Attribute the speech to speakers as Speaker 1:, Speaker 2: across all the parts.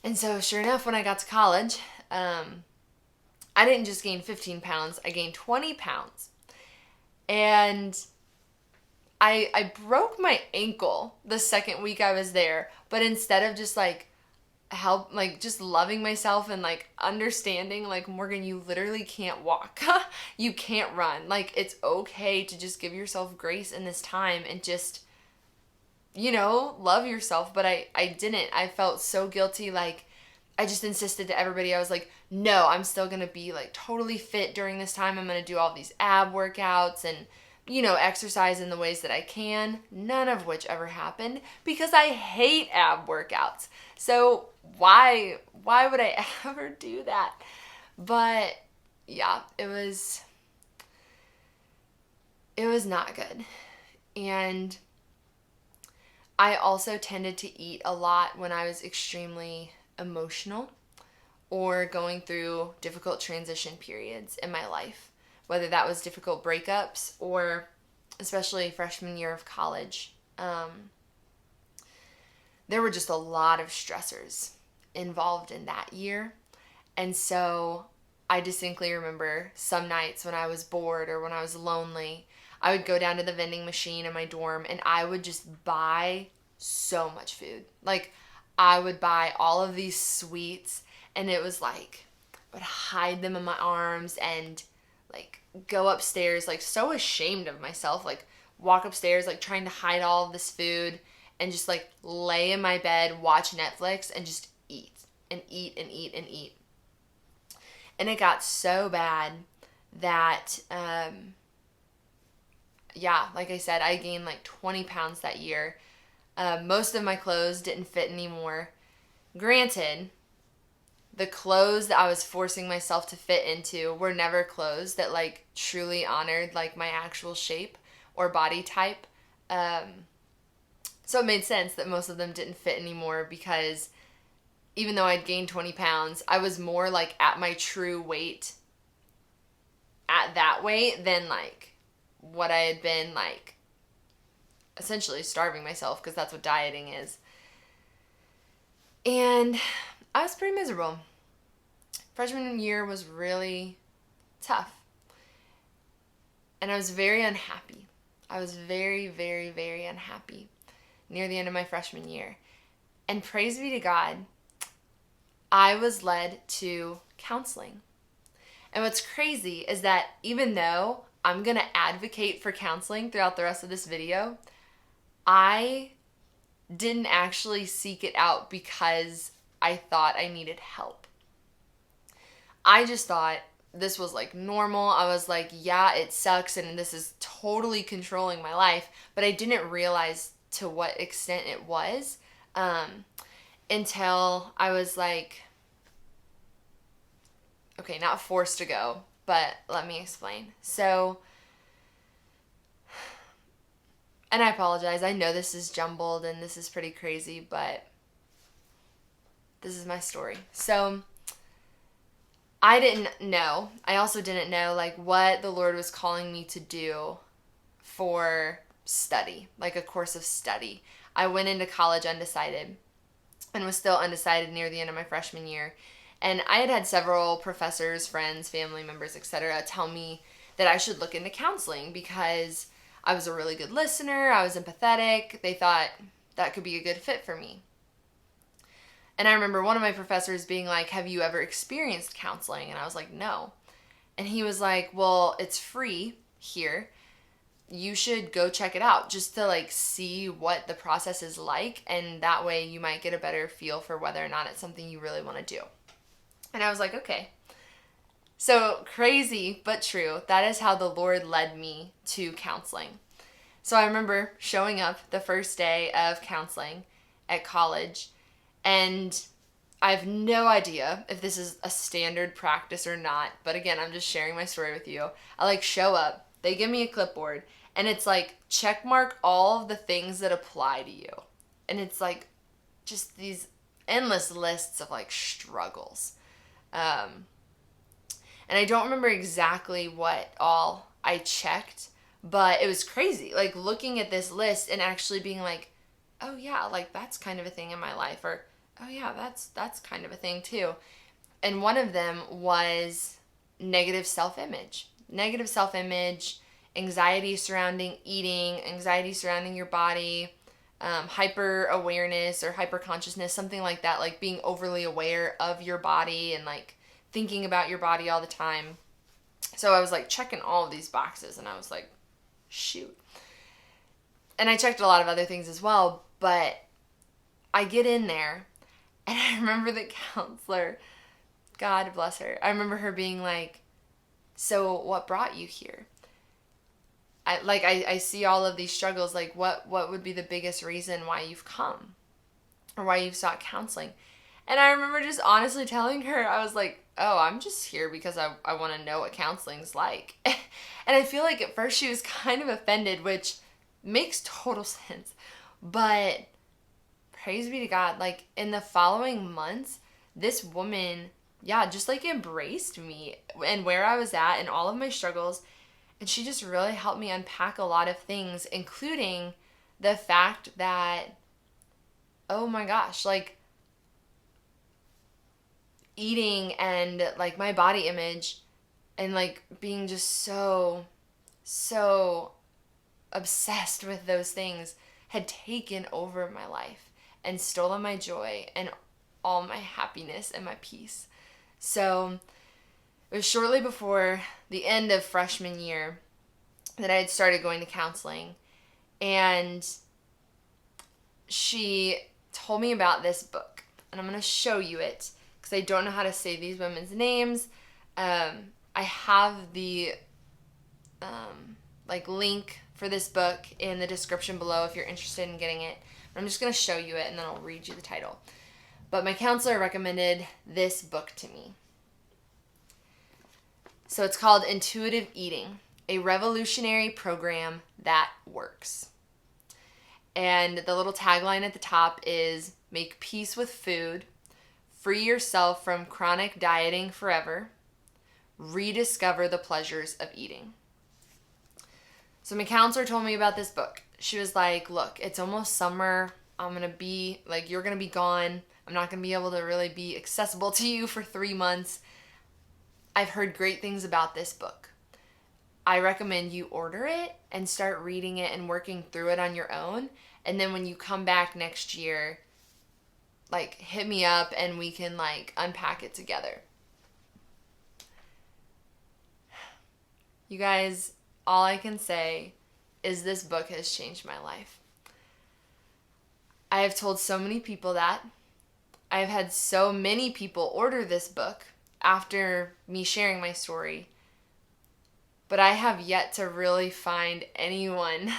Speaker 1: And so sure enough, when I got to college, I didn't just gain 15 pounds, I gained 20 pounds. And I broke my ankle the second week I was there, but instead of just just loving myself and like understanding like, Morgan, you literally can't walk. You can't run. Like, it's okay to just give yourself grace in this time and just, love yourself. But I didn't. I felt so guilty. Like, I just insisted to everybody. I was like, no, I'm still going to be like totally fit during this time. I'm going to do all these ab workouts and, exercise in the ways that I can. None of which ever happened because I hate ab workouts. So why would I ever do that? But yeah, it was not good. And I also tended to eat a lot when I was extremely emotional or going through difficult transition periods in my life, whether that was difficult breakups or especially freshman year of college. There were just a lot of stressors involved in that year. And so I distinctly remember some nights when I was bored or when I was lonely, I would go down to the vending machine in my dorm and I would just buy so much food. Like, I would buy all of these sweets and it was like, I would hide them in my arms and like go upstairs, like so ashamed of myself, like walk upstairs, like trying to hide all of this food and just like lay in my bed, watch Netflix and just eat and eat and eat and eat. And it got so bad that, like I said, I gained like 20 pounds that year. Most of my clothes didn't fit anymore. Granted, the clothes that I was forcing myself to fit into were never clothes that like truly honored like my actual shape or body type. So it made sense that most of them didn't fit anymore because even though I'd gained 20 pounds, I was more like at my true weight at that weight than like what I had been like essentially starving myself, because that's what dieting is. And I was pretty miserable. Freshman year was really tough. And I was very unhappy. I was very, very, very unhappy near the end of my freshman year. And praise be to God, I was led to counseling. And what's crazy is that even though I'm going to advocate for counseling throughout the rest of this video, I didn't actually seek it out because I thought I needed help. I just thought this was like normal. I was like, yeah, it sucks and this is totally controlling my life, but I didn't realize to what extent it was until I was like, okay, not forced to go, but let me explain. So, and I apologize, I know this is jumbled and this is pretty crazy, but this is my story. So, I also didn't know like what the Lord was calling me to do for study, like a course of study. I went into college undecided and was still undecided near the end of my freshman year. And I had several professors, friends, family members, etc. tell me that I should look into counseling because I was a really good listener, I was empathetic, they thought that could be a good fit for me. And I remember one of my professors being like, have you ever experienced counseling? And I was like, no. And he was like, well, it's free here. You should go check it out just to like see what the process is like. And that way you might get a better feel for whether or not it's something you really want to do. And I was like, okay. So crazy, but true. That is how the Lord led me to counseling. So I remember showing up the first day of counseling at college, and I have no idea if this is a standard practice or not, but again, I'm just sharing my story with you. I like show up, they give me a clipboard, and it's like check mark all of the things that apply to you. And it's like just these endless lists of like struggles. And I don't remember exactly what all I checked, but it was crazy. Like looking at this list and actually being like, oh yeah, like that's kind of a thing in my life. Or, oh yeah, that's kind of a thing too. And one of them was negative self-image. Negative self-image, anxiety surrounding eating, anxiety surrounding your body, hyper awareness or hyper consciousness, something like that, like being overly aware of your body and like thinking about your body all the time. So I was like checking all of these boxes and I was like, shoot. And I checked a lot of other things as well, but I get in there and I remember the counselor, God bless her, I remember her being like, so what brought you here? I see all of these struggles, like what would be the biggest reason why you've come or why you've sought counseling? And I remember just honestly telling her, I was like, oh, I'm just here because I want to know what counseling's like. And I feel like at first she was kind of offended, which makes total sense. But praise be to God, like in the following months, this woman, yeah, just like embraced me and where I was at and all of my struggles. And she just really helped me unpack a lot of things, including the fact that, oh my gosh, like eating and like my body image and like being just so obsessed with those things had taken over my life and stolen my joy and all my happiness and my peace. So it was shortly before the end of freshman year that I had started going to counseling, and she told me about this book, and I'm going to show you it because I don't know how to say these women's names. I have the link for this book in the description below if you're interested in getting it. I'm just going to show you it and then I'll read you the title. But my counselor recommended this book to me. So it's called Intuitive Eating, a revolutionary program that works. And the little tagline at the top is, make peace with food, free yourself from chronic dieting forever, rediscover the pleasures of eating. So my counselor told me about this book. She was like, look, it's almost summer. I'm going to be, like, you're going to be gone. I'm not going to be able to really be accessible to you for 3 months. I've heard great things about this book. I recommend you order it and start reading it and working through it on your own. And then when you come back next year, like, hit me up and we can, like, unpack it together. You guys, all I can say is this book has changed my life. I have told so many people that. I've had so many people order this book after me sharing my story. But I have yet to really find anyone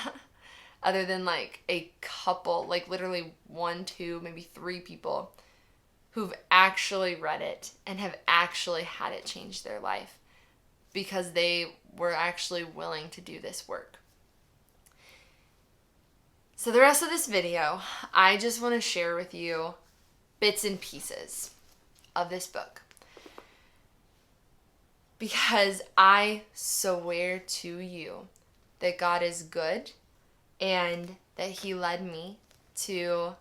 Speaker 1: other than like a couple, like literally 1, 2, maybe 3 people who've actually read it and have actually had it change their life because they were actually willing to do this work. So the rest of this video, I just want to share with you bits and pieces of this book. Because I swear to you that God is good and that He led me to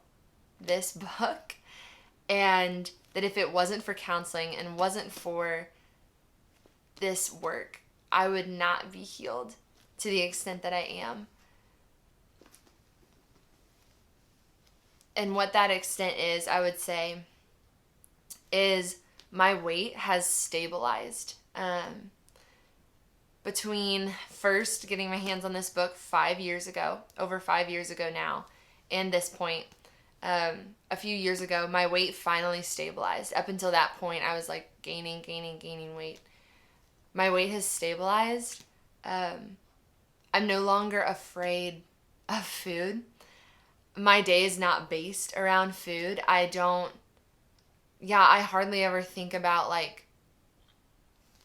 Speaker 1: this book, and that if it wasn't for counseling and wasn't for this work, I would not be healed to the extent that I am. And what that extent is, I would say, is my weight has stabilized. Between first getting my hands on this book 5 years ago, over 5 years ago now, and this point, a few years ago, my weight finally stabilized. Up until that point, I was like gaining weight. My weight has stabilized. I'm no longer afraid of food. My day is not based around food. I hardly ever think about like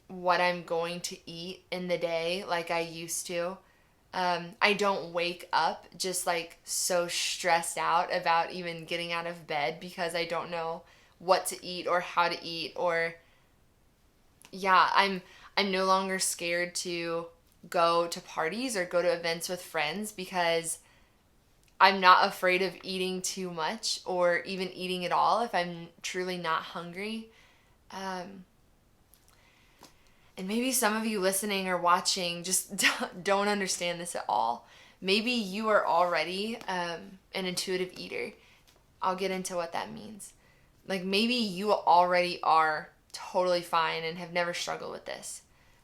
Speaker 1: what I'm going to eat in the day like I used to. I don't wake up just like so stressed out about even getting out of bed because I don't know what to eat or how to eat, or I'm no longer scared to go to parties or go to events with friends because I'm not afraid of eating too much or even eating at all if I'm truly not hungry. And maybe some of you listening or watching just don't understand this at all. Maybe you are already an intuitive eater. I'll get into what that means. Like maybe you already are totally fine and have never struggled with this.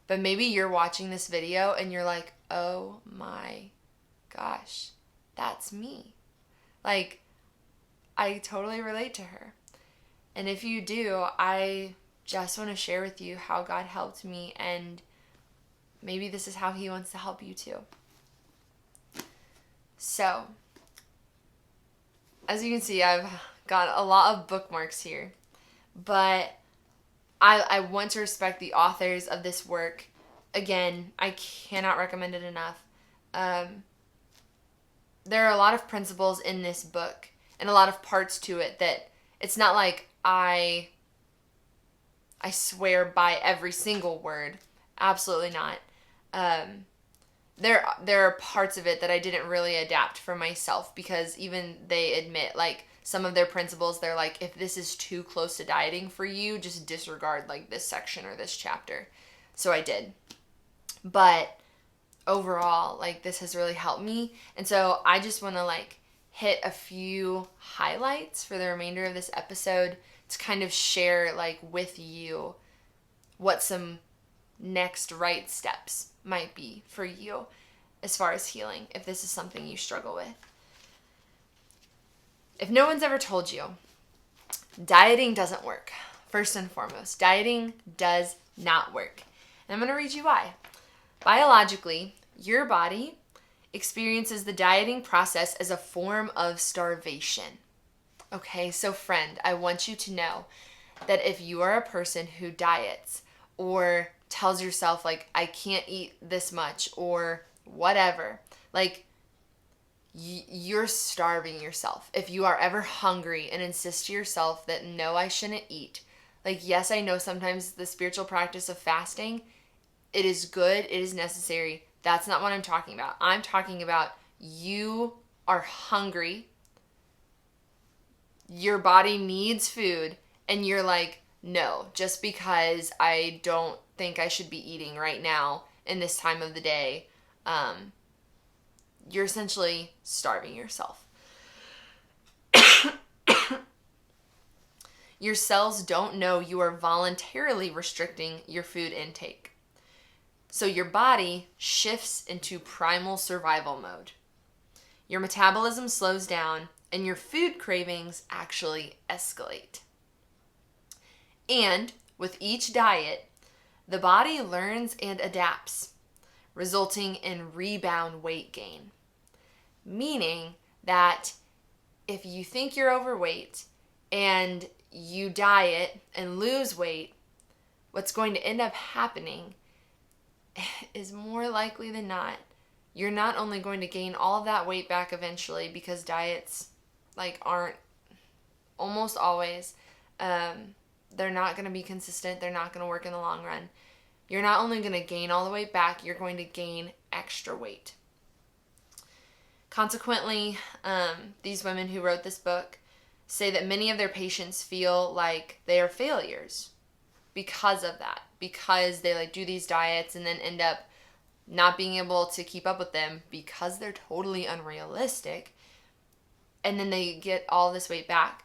Speaker 1: But maybe you're watching this video and you're like, oh my gosh, that's me. Like, I totally relate to her. And if you do, I just want to share with you how God helped me, and maybe this is how He wants to help you too. So, as you can see, I've got a lot of bookmarks here, but I want to respect the authors of this work. Again, I cannot recommend it enough. There are a lot of principles in this book and a lot of parts to it that it's not like I swear by every single word. Absolutely not. There are parts of it that I didn't really adapt for myself because even they admit, like, some of their principles, they're like, if this is too close to dieting for you, just disregard, like, this section or this chapter. So I did. But overall, like, this has really helped me. And so I just want to, like, hit a few highlights for the remainder of this episode to kind of share, like, with you what some next right steps might be for you as far as healing, if this is something you struggle with. If no one's ever told you, dieting doesn't work. First and foremost, dieting does not work. And I'm going to read you why. Biologically, your body experiences the dieting process as a form of starvation. Okay, so friend, I want you to know that if you are a person who diets or tells yourself, like, I can't eat this much or whatever, like, you're starving yourself. If you are ever hungry and insist to yourself that no, I shouldn't eat. Like, yes, I know sometimes the spiritual practice of fasting, it is good, it is necessary. That's not what I'm talking about. I'm talking about you are hungry, your body needs food, and you're like, no, just because I don't think I should be eating right now in this time of the day, you're essentially starving yourself. Your cells don't know you are voluntarily restricting your food intake. So your body shifts into primal survival mode. Your metabolism slows down and your food cravings actually escalate. And with each diet, the body learns and adapts, resulting in rebound weight gain. Meaning that if you think you're overweight and you diet and lose weight, what's going to end up happening is more likely than not, you're not only going to gain all of that weight back eventually, because diets, like, aren't almost always, they're not going to be consistent. They're not going to work in the long run. You're not only going to gain all the weight back, you're going to gain extra weight. Consequently, these women who wrote this book say that many of their patients feel like they are failures because of that, because they, like, do these diets and then end up not being able to keep up with them because they're totally unrealistic, and then they get all this weight back.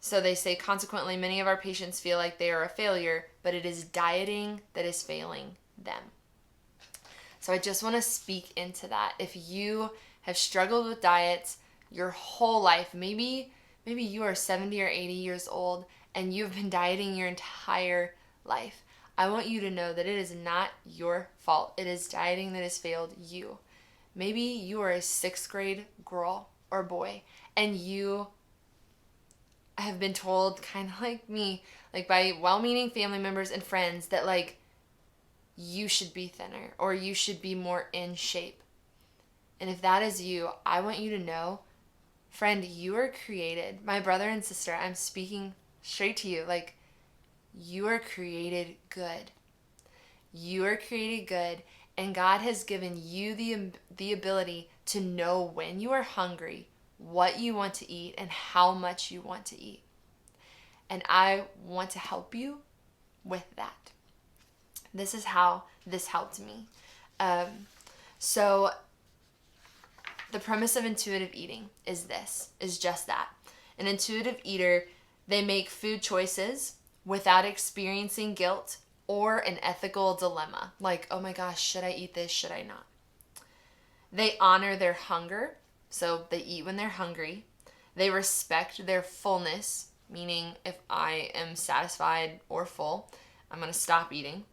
Speaker 1: So they say, consequently, many of our patients feel like they are a failure, but it is dieting that is failing them. So I just want to speak into that. If you have struggled with diets your whole life, maybe you are 70 or 80 years old and you've been dieting your entire life, I want you to know that it is not your fault. It is dieting that has failed you. Maybe you are a 6th grade girl or boy and you have been told, kind of like me, like by well-meaning family members and friends, that, like, you should be thinner or you should be more in shape. And if that is you, I want you to know, friend, you are created. My brother and sister, I'm speaking straight to you. Like, you are created good. You are created good, and God has given you the ability to know when you are hungry, what you want to eat, and how much you want to eat. And I want to help you with that. This is how this helped me. So the premise of intuitive eating is just that. An intuitive eater, they make food choices without experiencing guilt or an ethical dilemma. Like, oh my gosh, should I eat this? Should I not? They honor their hunger, so they eat when they're hungry. They respect their fullness, meaning if I am satisfied or full, I'm going to stop eating.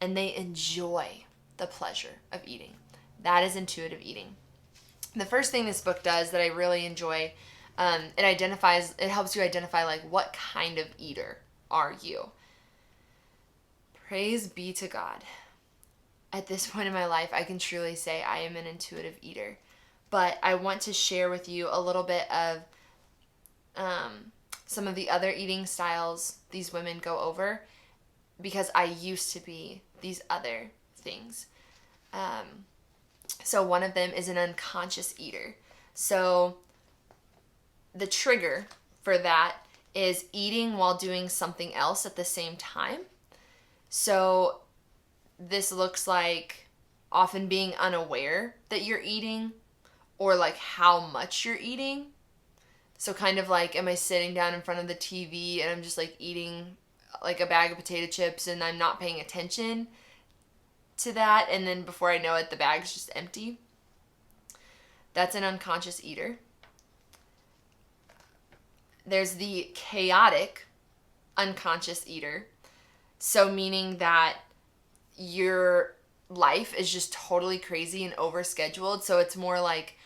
Speaker 1: And they enjoy the pleasure of eating. That is intuitive eating. The first thing this book does that I really enjoy, it helps you identify like what kind of eater are you. Praise be to God. At this point in my life, I can truly say I am an intuitive eater. But I want to share with you a little bit of some of the other eating styles these women go over, because I used to be these other things. So one of them is an unconscious eater. So the trigger for that is eating while doing something else at the same time. So this looks like often being unaware that you're eating, or like how much you're eating. So kind of like, am I sitting down in front of the TV and I'm just like eating like a bag of potato chips and I'm not paying attention to that, and then before I know it, the bag's just empty? That's an unconscious eater. There's the chaotic unconscious eater. So meaning that your life is just totally crazy and overscheduled. So it's more like,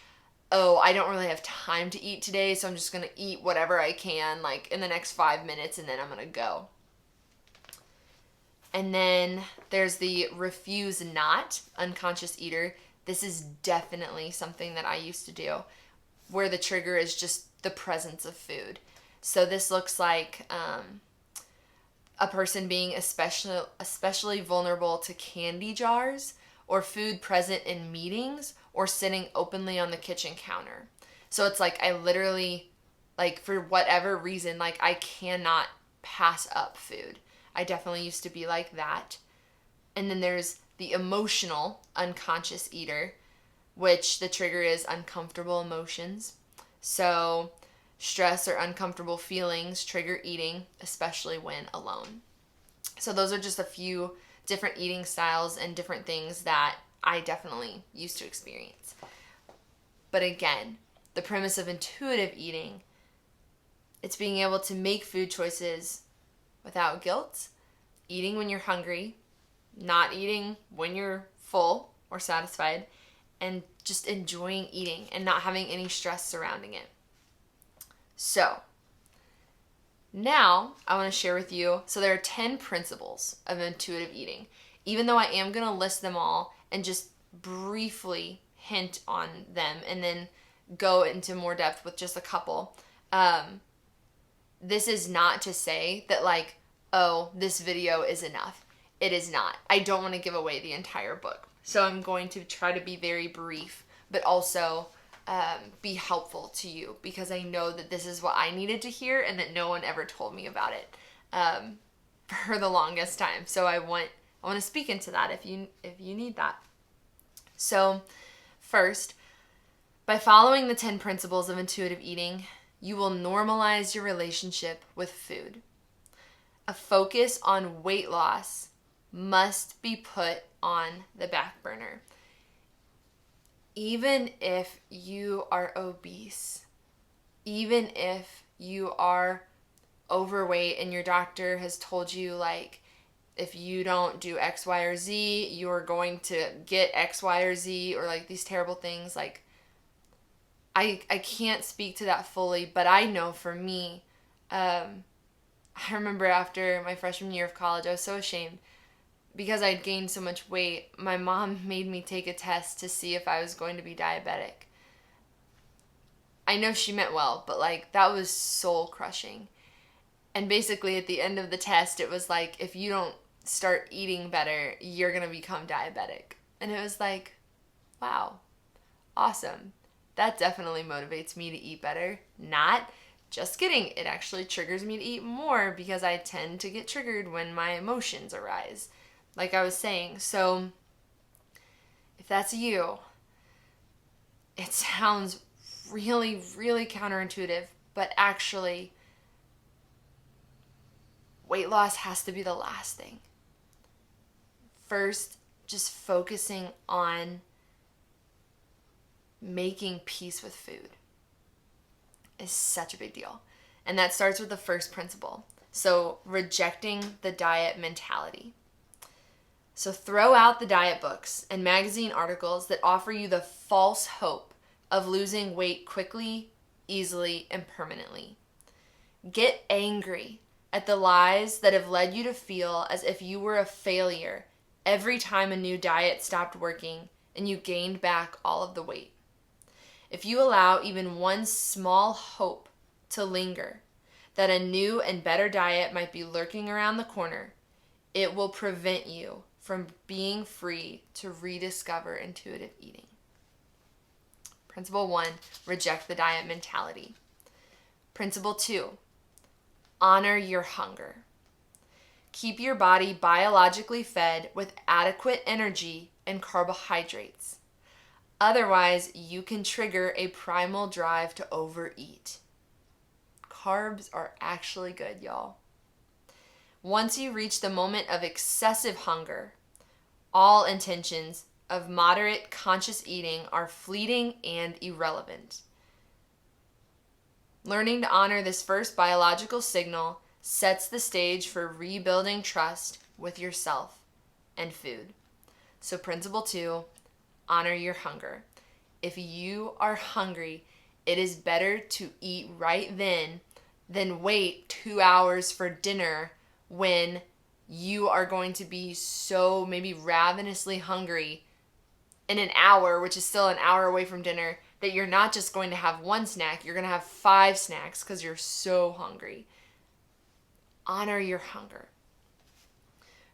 Speaker 1: oh, I don't really have time to eat today, so I'm just going to eat whatever I can like in the next 5 minutes and then I'm going to go. And then there's the refuse not unconscious eater. This is definitely something that I used to do, where the trigger is just the presence of food. So this looks like a person being especially vulnerable to candy jars or food present in meetings or sitting openly on the kitchen counter. So it's like I literally, like for whatever reason, like I cannot pass up food. I definitely used to be like that. And then there's the emotional unconscious eater, which the trigger is uncomfortable emotions. So stress or uncomfortable feelings trigger eating, especially when alone. So those are just a few different eating styles and different things that I definitely used to experience. But again, the premise of intuitive eating, it's being able to make food choices without guilt, eating when you're hungry, not eating when you're full or satisfied, and just enjoying eating and not having any stress surrounding it. So now I want to share with you, so there are 10 principles of intuitive eating. Even though I am going to list them all and just briefly hint on them and then go into more depth with just a couple, this is not to say that like, oh, this video is enough. It is not. I don't want to give away the entire book. So I'm going to try to be very brief, but also be helpful to you, because I know that this is what I needed to hear and that no one ever told me about it for the longest time. So I want to speak into that if you need that. So first, by following the 10 principles of intuitive eating, you will normalize your relationship with food. A focus on weight loss must be put on the back burner. Even if you are obese, even if you are overweight and your doctor has told you like, if you don't do X, Y, or Z, you're going to get X, Y, or Z, or like these terrible things, like I can't speak to that fully, but I know for me, I remember after my freshman year of college, I was so ashamed because I'd gained so much weight. My mom made me take a test to see if I was going to be diabetic. I know she meant well, but like that was soul crushing. And basically at the end of the test, it was like, if you don't start eating better, you're going to become diabetic. And it was like, wow, Awesome. That definitely motivates me to eat better. Not just kidding. It actually triggers me to eat more because I tend to get triggered when my emotions arise, like I was saying. So if that's you, it sounds really, really counterintuitive, but actually, weight loss has to be the last thing. First, just focusing on making peace with food is such a big deal. And that starts with the first principle. So, rejecting the diet mentality. So, throw out the diet books and magazine articles that offer you the false hope of losing weight quickly, easily, and permanently. Get angry at the lies that have led you to feel as if you were a failure every time a new diet stopped working and you gained back all of the weight. If you allow even one small hope to linger that a new and better diet might be lurking around the corner, it will prevent you from being free to rediscover intuitive eating. Principle 1, reject the diet mentality. Principle 2, honor your hunger. Keep your body biologically fed with adequate energy and carbohydrates. Otherwise, you can trigger a primal drive to overeat. Carbs are actually good, y'all. Once you reach the moment of excessive hunger, all intentions of moderate conscious eating are fleeting and irrelevant. Learning to honor this first biological signal sets the stage for rebuilding trust with yourself and food. So principle 2, honor your hunger. If you are hungry, it is better to eat right then than wait 2 hours for dinner when you are going to be so maybe ravenously hungry in an hour, which is still an hour away from dinner, that you're not just going to have one snack, you're going to have 5 snacks because you're so hungry. Honor your hunger.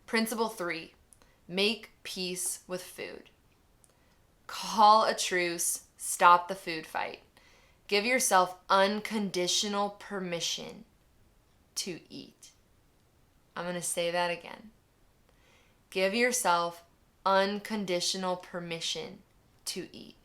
Speaker 1: Principle 3, make peace with food. Call a truce, stop the food fight. Give yourself unconditional permission to eat. I'm going to say that again. Give yourself unconditional permission to eat.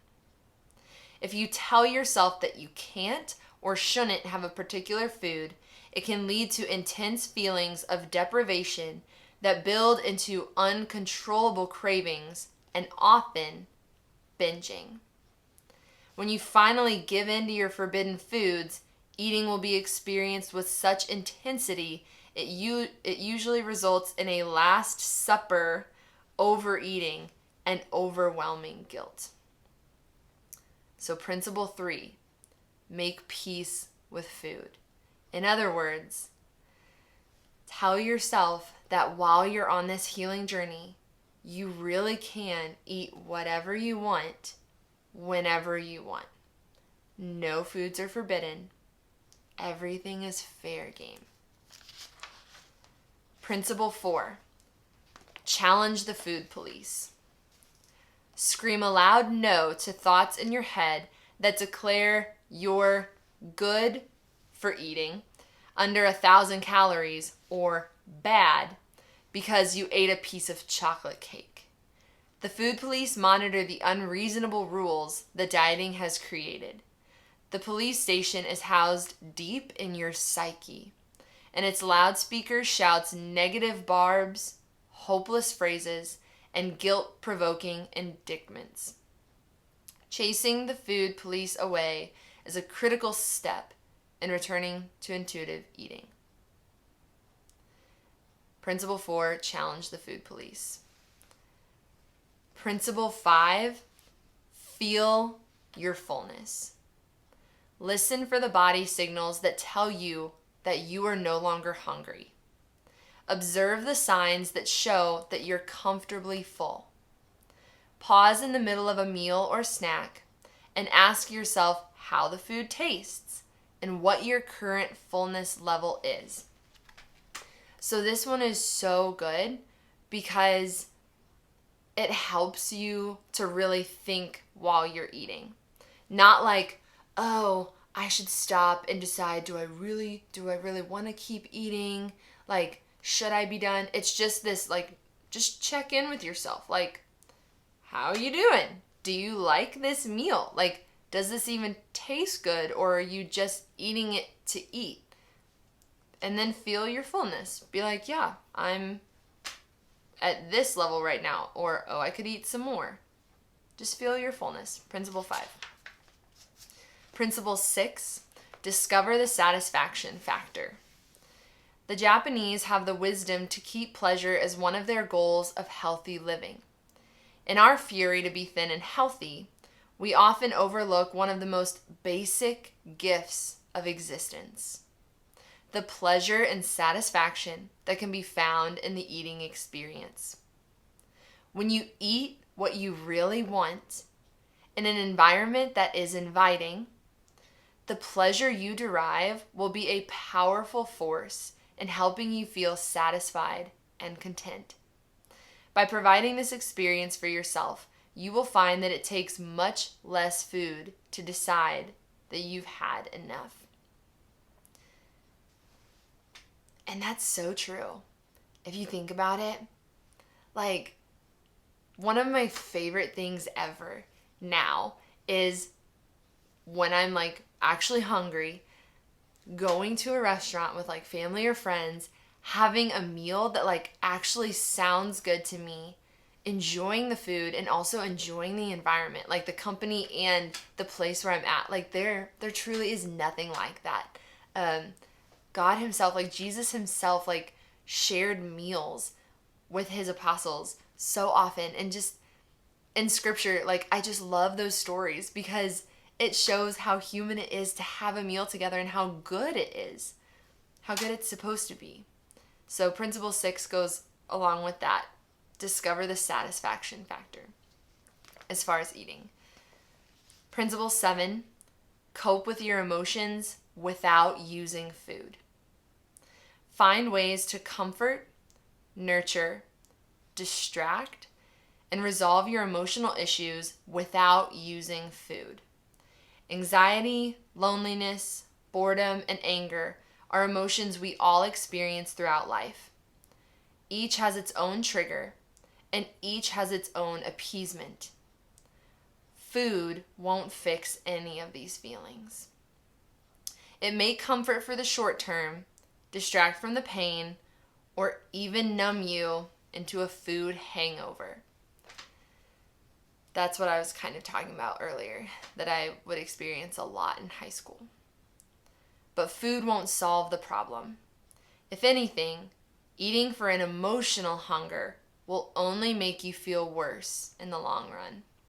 Speaker 1: If you tell yourself that you can't or shouldn't have a particular food, it can lead to intense feelings of deprivation that build into uncontrollable cravings and often binging. When you finally give in to your forbidden foods, eating will be experienced with such intensity it usually results in a last supper, overeating, and overwhelming guilt. So principle 3, make peace with food. In other words, tell yourself that while you're on this healing journey, you really can eat whatever you want, whenever you want. No foods are forbidden. Everything is fair game. Principle 4, challenge the food police. Scream a loud no to thoughts in your head that declare you're good for eating under 1,000 calories or bad because you ate a piece of chocolate cake. The food police monitor the unreasonable rules that dieting has created. The police station is housed deep in your psyche, and its loudspeaker shouts negative barbs, hopeless phrases, and guilt-provoking indictments. Chasing the food police away is a critical step in returning to intuitive eating. Principle 4, challenge the food police. Principle 5, feel your fullness. Listen for the body signals that tell you that you are no longer hungry. Observe the signs that show that you're comfortably full. Pause in the middle of a meal or snack and ask yourself how the food tastes and what your current fullness level is. So this one is so good because it helps you to really think while you're eating. Not like, oh, I should stop and decide, do I really want to keep eating? Like, should I be done? It's just this, like, just check in with yourself. Like, how are you doing? Do you like this meal? Like, does this even taste good, or are you just eating it to eat? And then feel your fullness. Be like, yeah, I'm at this level right now, or, oh, I could eat some more. Just feel your fullness. Principle 5. Principle 6, discover the satisfaction factor. The Japanese have the wisdom to keep pleasure as one of their goals of healthy living. In our fury to be thin and healthy, we often overlook one of the most basic gifts of existence: the pleasure and satisfaction that can be found in the eating experience. When you eat what you really want in an environment that is inviting, the pleasure you derive will be a powerful force in helping you feel satisfied and content. By providing this experience for yourself, you will find that it takes much less food to decide that you've had enough. And that's so true. If you think about it, like, one of my favorite things ever now is when I'm like actually hungry, going to a restaurant with like family or friends, having a meal that like actually sounds good to me, enjoying the food and also enjoying the environment, like the company and the place where I'm at. Like there truly is nothing like that. God himself, like Jesus himself, like shared meals with his apostles so often. And just in scripture, like I just love those stories because it shows how human it is to have a meal together and how good it is, how good it's supposed to be. So principle 6 goes along with that. Discover the satisfaction factor as far as eating. Principle 7, cope with your emotions without using food. Find ways to comfort, nurture, distract, and resolve your emotional issues without using food. Anxiety, loneliness, boredom, and anger are emotions we all experience throughout life. Each has its own trigger, and each has its own appeasement. Food won't fix any of these feelings. It may comfort for the short term, distract from the pain, or even numb you into a food hangover. That's what I was kind of talking about earlier, that I would experience a lot in high school. But food won't solve the problem. If anything, eating for an emotional hunger will only make you feel worse in the long run.